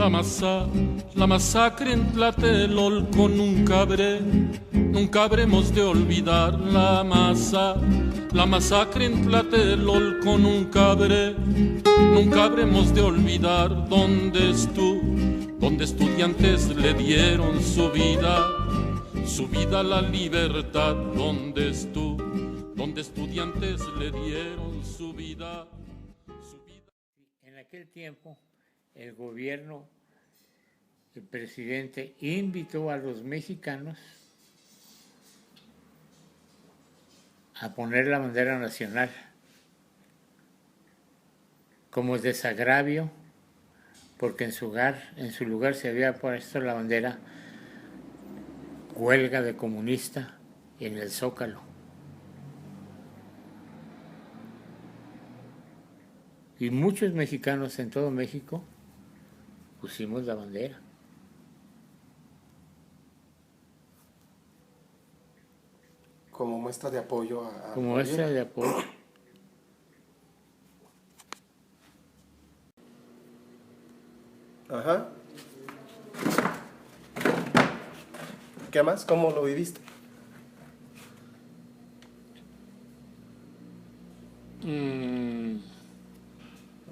la masacre en Tlatelolco nunca habremos de olvidar la masacre en Tlatelolco nunca habremos de olvidar donde estudiantes le dieron su vida a la libertad, donde estudiantes le dieron su vida. En aquel tiempo, el gobierno, el presidente, invitó a los mexicanos a poner la bandera nacional como desagravio, porque en su lugar se había puesto la bandera huelga de comunista en el Zócalo. Y muchos mexicanos en todo México pusimos la bandera. Como muestra de apoyo como muestra de apoyo. Ajá. ¿Qué más? ¿Cómo lo viviste?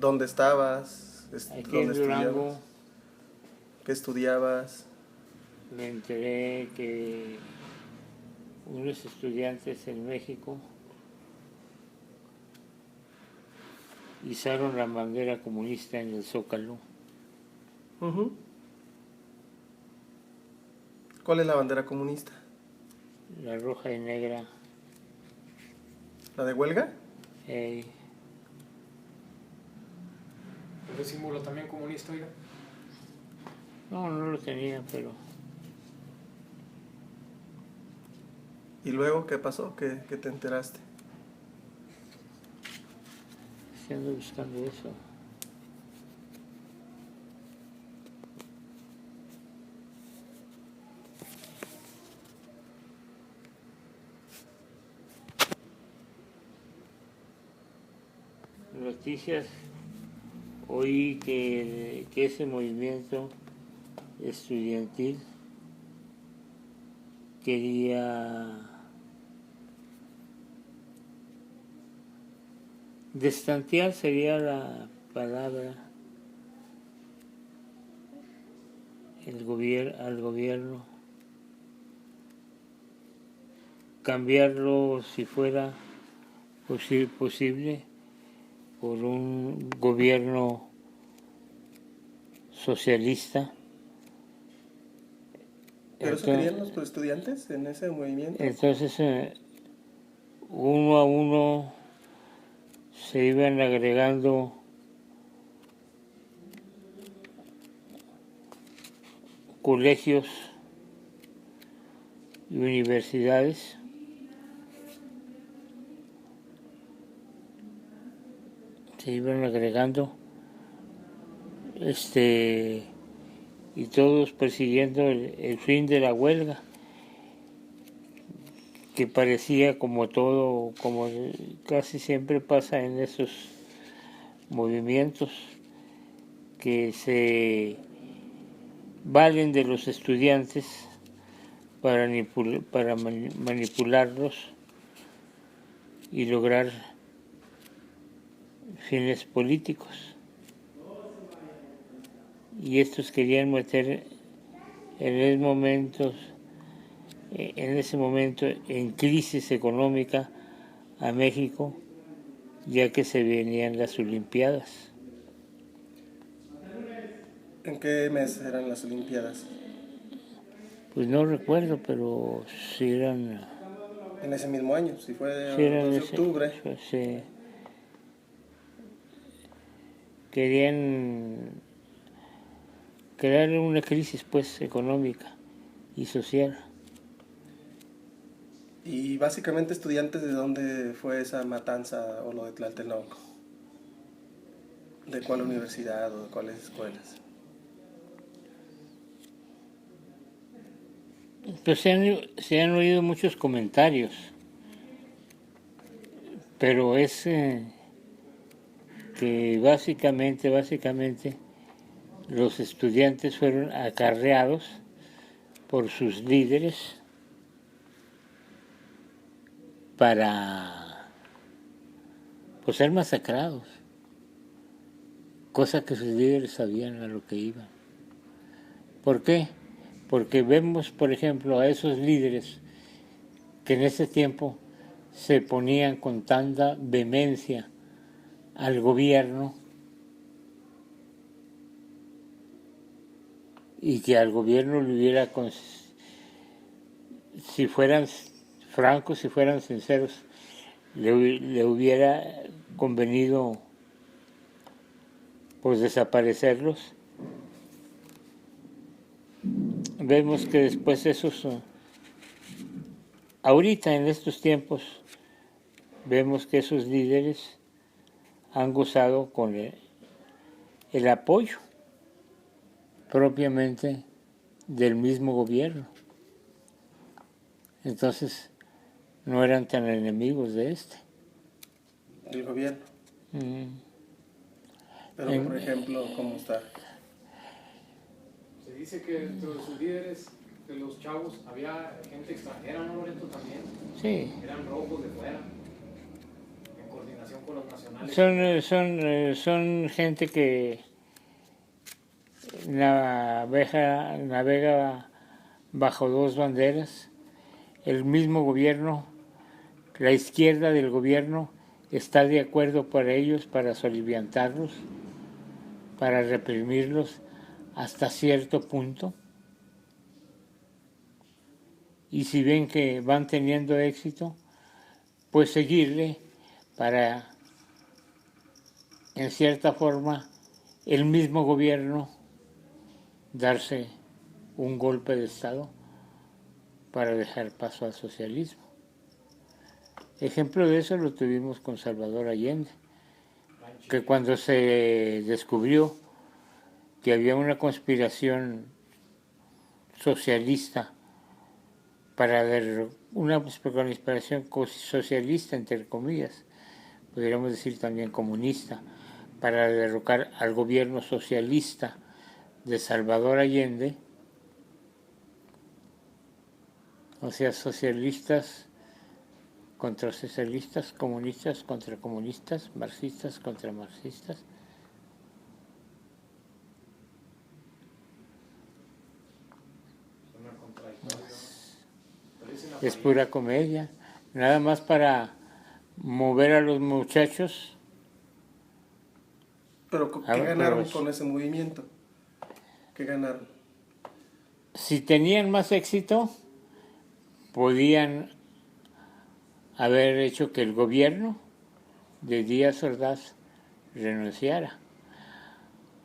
¿Dónde estabas? Aquí en Durango. ¿Qué estudiabas? Me enteré que unos estudiantes en México izaron la bandera comunista en el Zócalo. ¿Cuál es la bandera comunista? La roja y negra. ¿La de huelga? ¿El símbolo también comunista, oiga? No lo tenía, pero... ¿Y luego qué pasó? ¿Qué te enteraste? Ando buscando eso. Noticias, oí que ese movimiento estudiantil quería destantear, sería la palabra, al gobierno, cambiarlo, si fuera posible, por un gobierno socialista. ¿Pero eso querían los estudiantes en ese movimiento? Entonces, uno a uno se iban agregando colegios y universidades. Se iban agregando y todos persiguiendo el fin de la huelga, que parecía como casi siempre pasa en esos movimientos, que se valen de los estudiantes para manipularlos y lograr fines políticos. Y estos querían meter en ese momento en crisis económica a México, ya que se venían las Olimpiadas. ¿En qué mes eran las Olimpiadas? Pues no recuerdo, pero sí eran... En ese mismo año, si fue de octubre. Sí. Querían crear una crisis, pues, económica y social. Y básicamente, estudiantes, ¿de dónde fue esa matanza o lo de Tlatelolco? ¿De cuál universidad o de cuáles escuelas? Pues se han oído muchos comentarios, pero es que básicamente los estudiantes fueron acarreados por sus líderes para pues, ser masacrados, cosa que sus líderes sabían a lo que iban. ¿Por qué? Porque vemos, por ejemplo, a esos líderes que en ese tiempo se ponían con tanta vehemencia al gobierno y que al gobierno le hubiera, si fueran francos, si fueran sinceros, le hubiera convenido pues desaparecerlos. Vemos que después esos, ahorita en estos tiempos, vemos que esos líderes han gozado con el apoyo propiamente del mismo gobierno. Entonces, no eran tan enemigos de este. Del gobierno. Pero, por ejemplo, ¿cómo está? Se dice que dentro de sus líderes, de los chavos, había gente extranjera, ¿no, Loreto? También. Sí. Eran rojos de fuera, en coordinación con los nacionales. Son gente que navega bajo dos banderas. El mismo gobierno, la izquierda del gobierno, está de acuerdo para ellos, para soliviantarlos, para reprimirlos hasta cierto punto. Y si ven que van teniendo éxito, pues seguirle para, en cierta forma, el mismo gobierno darse un golpe de Estado para dejar paso al socialismo. Ejemplo de eso lo tuvimos con Salvador Allende, que cuando se descubrió que había una conspiración socialista para una conspiración socialista, entre comillas, podríamos decir también comunista, para derrocar al gobierno socialista de Salvador Allende, o sea, socialistas contra socialistas, comunistas contra comunistas, marxistas contra marxistas. Es pura comedia, nada más para mover a los muchachos. ¿Pero qué ganaron con ese movimiento? ¿Qué ganaron? Si tenían más éxito, podían haber hecho que el gobierno de Díaz Ordaz renunciara.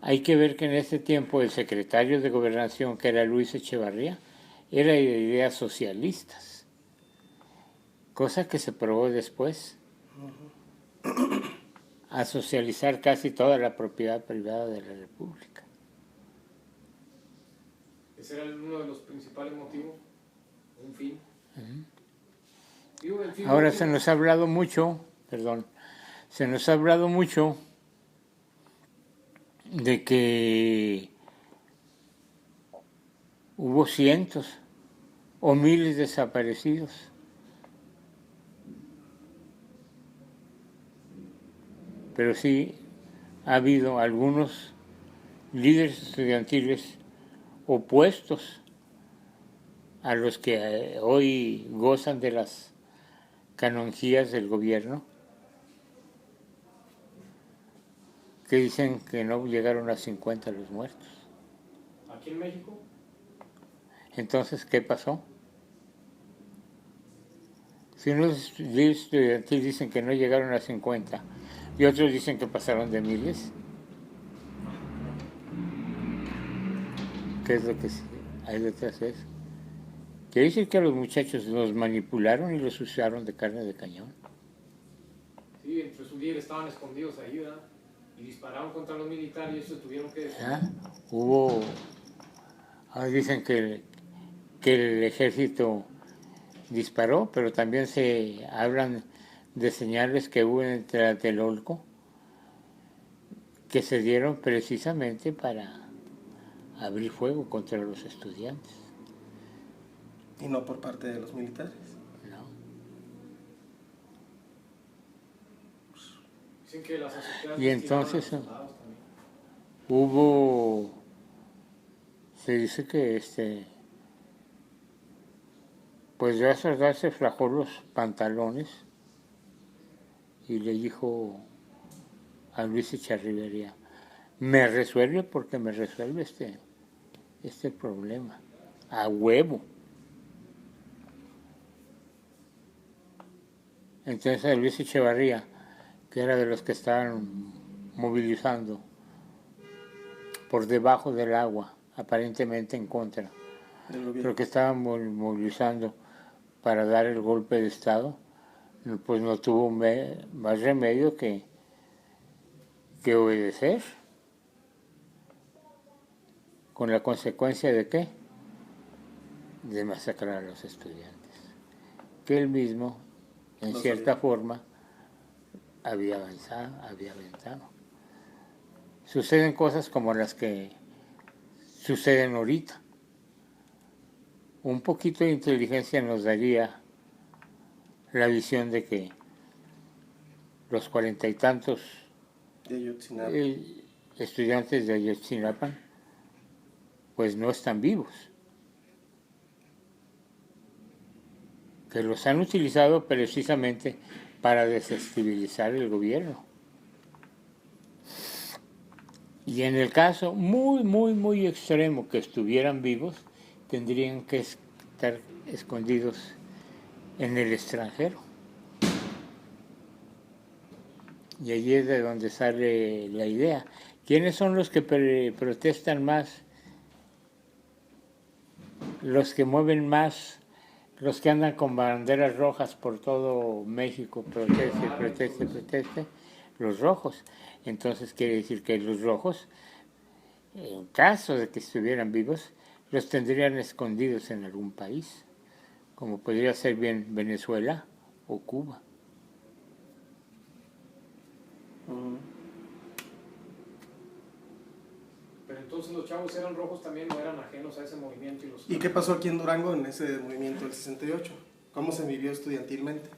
Hay que ver que en ese tiempo el secretario de Gobernación, que era Luis Echevarría, era de ideas socialistas, cosa que se probó después a socializar casi toda la propiedad privada de la República. Ese era uno de los principales motivos, un fin. Ahora se nos ha hablado mucho de que hubo cientos o miles desaparecidos. Pero sí ha habido algunos líderes estudiantiles opuestos a los que hoy gozan de las canonjías del gobierno, que dicen que no llegaron a 50 los muertos. ¿Aquí en México? Entonces, ¿qué pasó? Si unos líderes estudiantiles dicen que no llegaron a 50 y otros dicen que pasaron de miles, ¿qué es lo que hay detrás de eso? Quiere decir que a los muchachos los manipularon y los usaron de carne de cañón. Sí, entre sus líderes estaban escondidos ahí, ¿verdad? Y dispararon contra los militares y eso tuvieron que defender. Dicen que el ejército disparó, pero también se hablan de señales que hubo en Tlatelolco que se dieron precisamente para abrir fuego contra los estudiantes. Y no por parte de los militares. ¿No? Dicen que las azoteas Y entonces tiraban a los soldados también. se dice que pues ya Sardá se flajó los pantalones y le dijo a Luis Echeverría, me resuelve porque me resuelve este problema, a huevo. Entonces a Luis Echeverría, que era de los que estaban movilizando por debajo del agua, aparentemente en contra, pero que estaban movilizando para dar el golpe de Estado, pues no tuvo más remedio que obedecer, con la consecuencia de ¿qué? De masacrar a los estudiantes, que él mismo, en cierta forma, había aventado. Suceden cosas como las que suceden ahorita. Un poquito de inteligencia nos daría la visión de que los 40 y tantos estudiantes de Ayotzinapa pues no están vivos, que los han utilizado precisamente para desestabilizar el gobierno. Y en el caso muy, muy, muy extremo que estuvieran vivos, tendrían que estar escondidos en el extranjero. Y allí es de donde sale la idea. ¿Quiénes son los que protestan más? Los que mueven más, los que andan con banderas rojas por todo México, proteste, los rojos. Entonces quiere decir que los rojos, en caso de que estuvieran vivos, los tendrían escondidos en algún país, como podría ser bien Venezuela o Cuba. Pero entonces los chavos eran rojos también, no eran ajenos a ese movimiento. ¿Y qué pasó aquí en Durango en ese movimiento del 68? ¿Cómo se vivió estudiantilmente?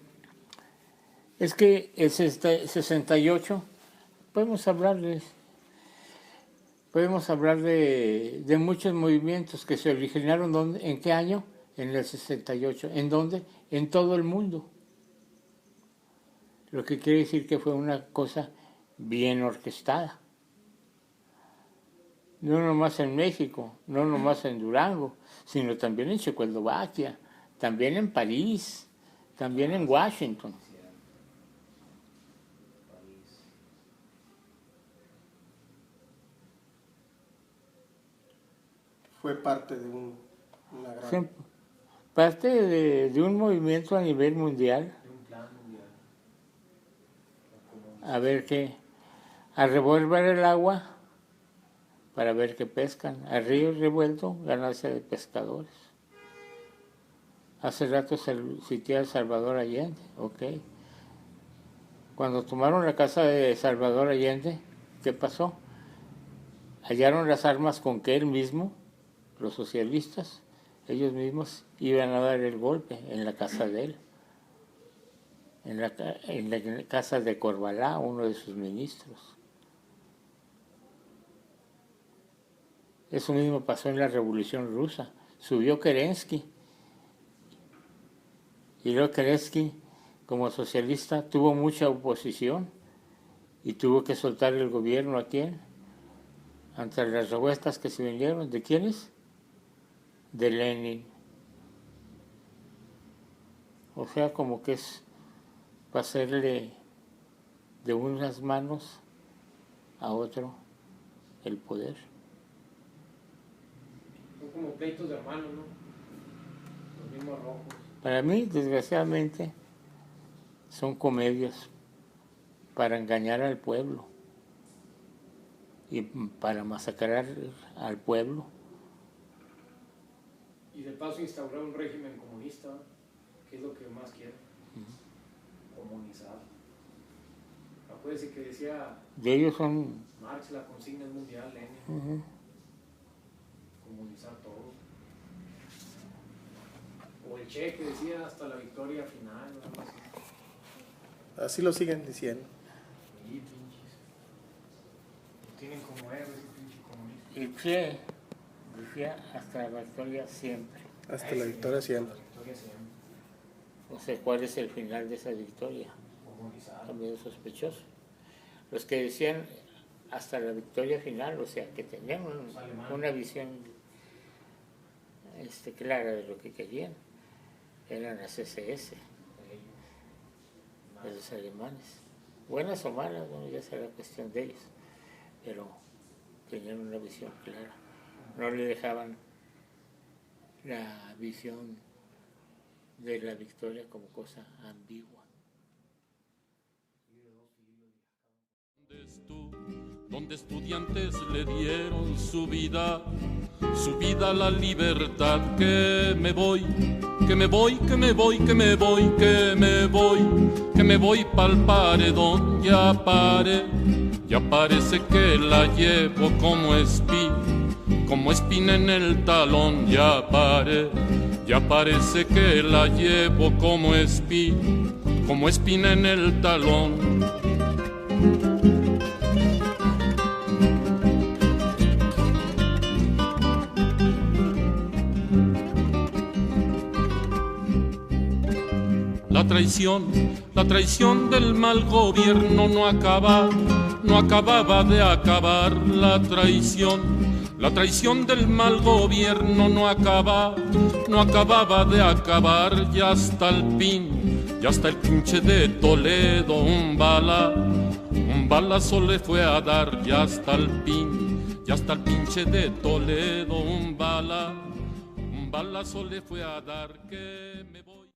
Es que el 68, podemos hablar de muchos movimientos que se originaron. ¿En qué año? En el 68. ¿En dónde? En todo el mundo. Lo que quiere decir que fue una cosa bien orquestada. No nomás en México, no nomás en Durango, sino también en Checoslovaquia, también en París, también en Washington. Fue parte de una gran... Parte de un movimiento a nivel mundial. De un plan mundial. A ver qué, a revolver el agua para ver qué pescan. A río revuelto, ganancia de pescadores. Hace rato cité a Salvador Allende, ok. Cuando tomaron la casa de Salvador Allende, ¿qué pasó? Hallaron las armas con que él mismo, los socialistas, ellos mismos iban a dar el golpe en la casa de él. En la casa de Corvalá, uno de sus ministros. Eso mismo pasó en la Revolución Rusa. Subió Kerensky. Y luego Kerensky, como socialista, tuvo mucha oposición y tuvo que soltar el gobierno a quién. Ante las revueltas que se vinieron. ¿De quiénes? De Lenin. O sea, como que es pasarle de unas manos a otro el poder. Son como pleitos de hermanos, ¿no? Los mismos rojos. Para mí, desgraciadamente, son comedias para engañar al pueblo y para masacrar al pueblo. Y de paso instaurar un régimen comunista, que es lo que más quieren. Comunizar. Acuérdense que decía De ellos son... Marx, la consigna mundial, Lenin. comunizar todo. O el Che que decía hasta la victoria final, algo así. Así lo siguen diciendo. Y pinches. Lo tienen como héroes y pinches comunistas. El Che decía hasta la victoria siempre. Hasta la victoria siempre. La victoria siempre. No sé cuál es el final de esa victoria. Comunizar. También sospechoso. Los que decían hasta la victoria final, o sea, que tenían una visión clara de lo que querían, eran las SS de los alemanes. Buenas o malas, bueno, ya será cuestión de ellos, pero tenían una visión clara. No le dejaban la visión de la victoria como cosa ambigua. Donde estudiantes le dieron su vida a la libertad. Que me voy, que me voy, que me voy, que me voy, que me voy, que me voy pa'l paredón. Ya parece que la llevo como espina en el talón. Ya parece que la llevo como espina en el talón. La traición del mal gobierno no acababa de acabar. La traición del mal gobierno no acababa de acabar. Ya hasta el pinche de Toledo un balazo le fue a dar. Ya hasta el pinche de Toledo un balazo le fue a dar. Que me voy.